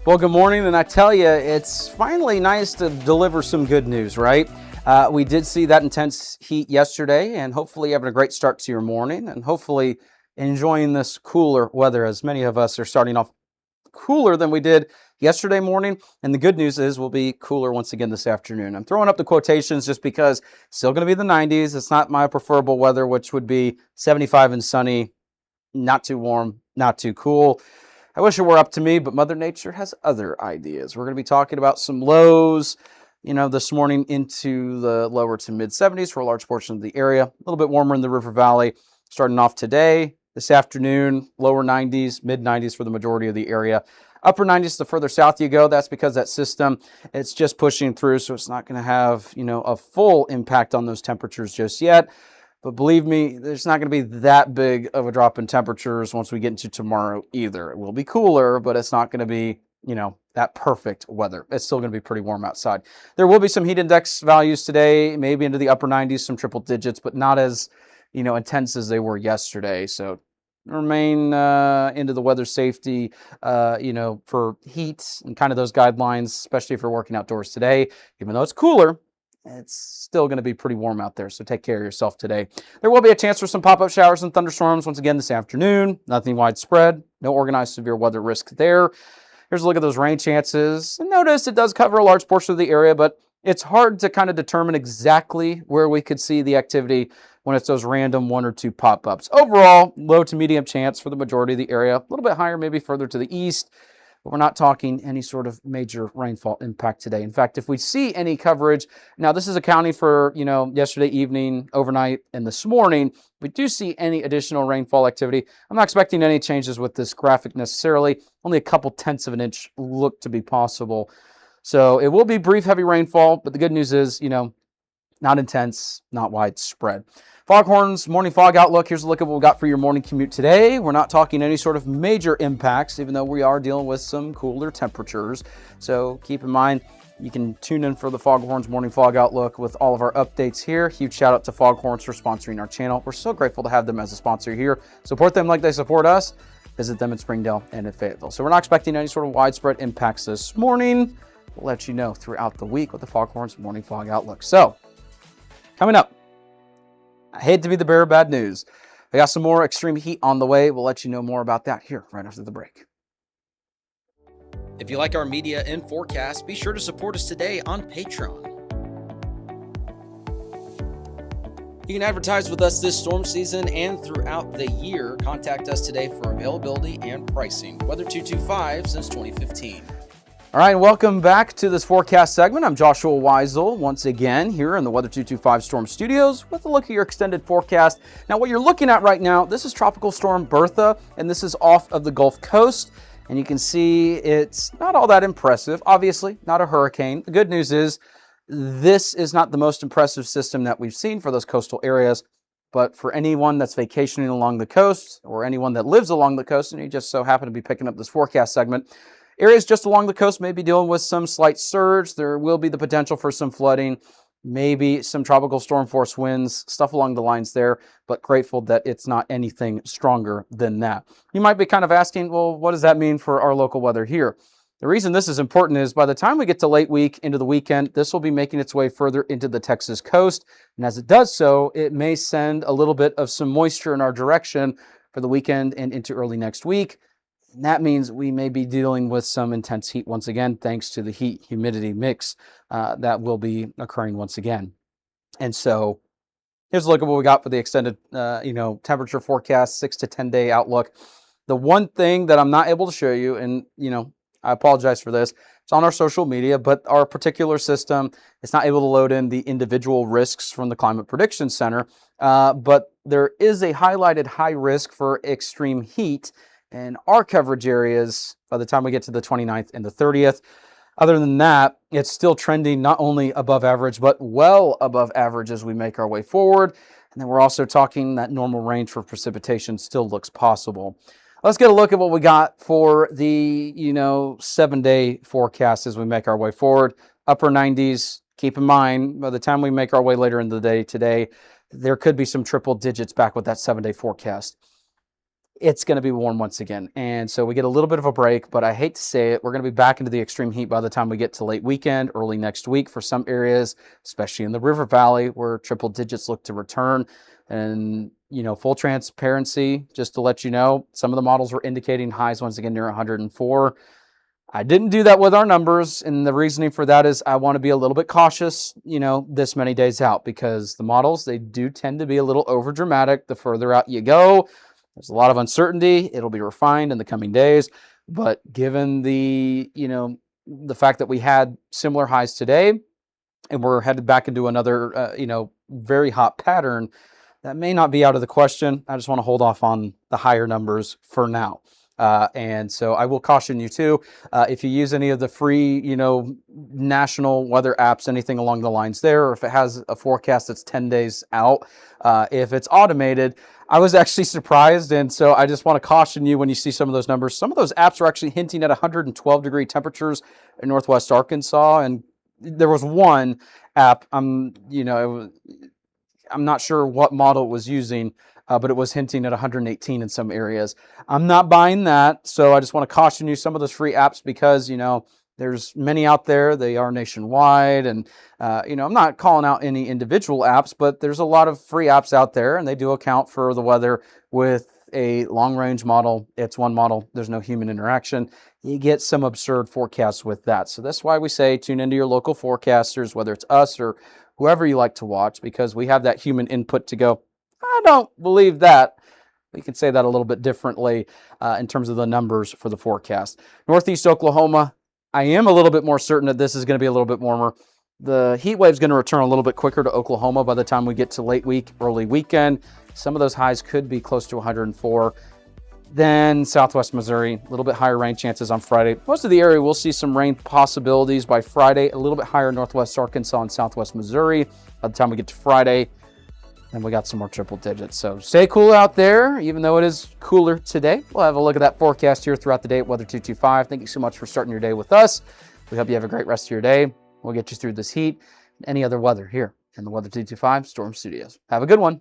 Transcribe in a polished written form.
Well, good morning, and I tell you, it's finally nice to deliver some good news, right? We did see that intense heat yesterday, and hopefully having a great start to your morning, and hopefully enjoying this cooler weather, as many of us are starting off cooler than we did yesterday morning. And the good news is we'll be cooler once again this afternoon. I'm throwing up the quotations just because it's still going to be the 90s. It's not my preferable weather, which would be 75 and sunny, not too warm, not too cool. I wish it were up to me, but Mother Nature has other ideas. We're going to be talking about some lows, this morning into the lower to mid 70s for a large portion of the area. A little bit warmer in the River Valley starting off today. This afternoon, lower 90s, mid 90s for the majority of the area. Upper 90s the further south you go. That's because that system, it's just pushing through, so it's not going to have, a full impact on those temperatures just yet. But believe me, there's not going to be that big of a drop in temperatures once we get into tomorrow either. It will be cooler, but it's not going to be, that perfect weather. It's still going to be pretty warm outside. There will be some heat index values today, maybe into the upper 90s, some triple digits, but not as, intense as they were yesterday. So remain into the weather safety, for heat and kind of those guidelines, especially if you're working outdoors today. Even though it's cooler, it's still going to be pretty warm out there, so take care of yourself today. There will be a chance for some pop-up showers and thunderstorms once again this afternoon. Nothing widespread. No organized severe weather risk there. Here's a look at those rain chances. And notice it does cover a large portion of the area, but it's hard to kind of determine exactly where we could see the activity when it's those random one or two pop-ups. Overall, low to medium chance for the majority of the area. A little bit higher maybe further to the east. But we're not talking any sort of major rainfall impact today. In fact, if we see any coverage, now this is accounting for, yesterday evening, overnight, and this morning, if we do see any additional rainfall activity, I'm not expecting any changes with this graphic necessarily. Only a couple tenths of an inch look to be possible. So it will be brief, heavy rainfall, but the good news is, not intense, not widespread. Foghorns, morning fog outlook. Here's a look at what we got for your morning commute today. We're not talking any sort of major impacts, even though we are dealing with some cooler temperatures. So keep in mind, you can tune in for the Foghorns morning fog outlook with all of our updates here. Huge shout out to Foghorns for sponsoring our channel. We're so grateful to have them as a sponsor here. Support them like they support us. Visit them in Springdale and in Fayetteville. So we're not expecting any sort of widespread impacts this morning. We'll let you know throughout the week with the Foghorns morning fog outlook. So coming up, I hate to be the bearer of bad news. I got some more extreme heat on the way. We'll let you know more about that here right after the break. If you like our media and forecast, be sure to support us today on Patreon. You can advertise with us this storm season and throughout the year. Contact us today for availability and pricing. Weather 225 since 2015. All right, welcome back to this forecast segment. I'm Joshua Weisel once again here in the Weather 225 Storm Studios with a look at your extended forecast. Now, what you're looking at right now, this is Tropical Storm Bertha, and this is off of the Gulf Coast. And you can see it's not all that impressive. Obviously, not a hurricane. The good news is this is not the most impressive system that we've seen for those coastal areas. But for anyone that's vacationing along the coast or anyone that lives along the coast, and you just so happen to be picking up this forecast segment, areas just along the coast may be dealing with some slight surge. There will be the potential for some flooding, maybe some tropical storm force winds, stuff along the lines there, but grateful that it's not anything stronger than that. You might be kind of asking, well, what does that mean for our local weather here? The reason this is important is by the time we get to late week into the weekend, this will be making its way further into the Texas coast. And as it does so, it may send a little bit of some moisture in our direction for the weekend and into early next week. And that means we may be dealing with some intense heat once again, thanks to the heat-humidity mix that will be occurring once again. And so here's a look at what we got for the extended, temperature forecast, 6 to 10 day outlook. The one thing that I'm not able to show you, and, I apologize for this, it's on our social media, but our particular system is not able to load in the individual risks from the Climate Prediction Center. But there is a highlighted high risk for extreme heat in our coverage areas by the time we get to the 29th and the 30th. Other than that, it's still trending not only above average, but well above average as we make our way forward. And then we're also talking that normal range for precipitation still looks possible. Let's get a look at what we got for the, 7-day forecast as we make our way forward. Upper 90s, keep in mind, by the time we make our way later in the day today, there could be some triple digits back with that 7-day forecast. it's going to be warm once again. And so we get a little bit of a break, but I hate to say it, we're going to be back into the extreme heat by the time we get to late weekend, early next week for some areas, especially in the River Valley where triple digits look to return. And, full transparency, just to let you know, some of the models were indicating highs once again near 104. I didn't do that with our numbers, and the reasoning for that is I want to be a little bit cautious, this many days out, because the models, they do tend to be a little over dramatic the further out you go. There's a lot of uncertainty. It'll be refined in the coming days, but given the fact that we had similar highs today and we're headed back into another very hot pattern, that may not be out of the question. I just want to hold off on the higher numbers for now. And so I will caution you too, if you use any of the free, national weather apps, anything along the lines there, or if it has a forecast that's 10 days out, if it's automated, I was actually surprised. And so I just want to caution you when you see some of those numbers. Some of those apps are actually hinting at 112 degree temperatures in Northwest Arkansas. And there was one app, I'm not sure what model it was using, but it was hinting at 118 in some areas. I'm not buying that, so I just want to caution you, some of those free apps, because, there's many out there. They are nationwide, and, I'm not calling out any individual apps, but there's a lot of free apps out there, and they do account for the weather with a long-range model. It's one model. There's no human interaction. You get some absurd forecasts with that. So that's why we say tune into your local forecasters, whether it's us or whoever you like to watch, because we have that human input to go, I don't believe that. We can say that a little bit differently in terms of the numbers for the forecast. Northeast Oklahoma, I am a little bit more certain that this is going to be a little bit warmer. The heat wave is going to return a little bit quicker to Oklahoma by the time we get to late week, early weekend. Some of those highs could be close to 104. Then Southwest Missouri, a little bit higher rain chances on Friday. Most of the area will see some rain possibilities by Friday, a little bit higher in Northwest Arkansas and Southwest Missouri. By the time we get to Friday, then we got some more triple digits. So stay cool out there, even though it is cooler today. We'll have a look at that forecast here throughout the day at Weather 225. Thank you so much for starting your day with us. We hope you have a great rest of your day. We'll get you through this heat and any other weather here in the Weather 225 Storm Studios. Have a good one.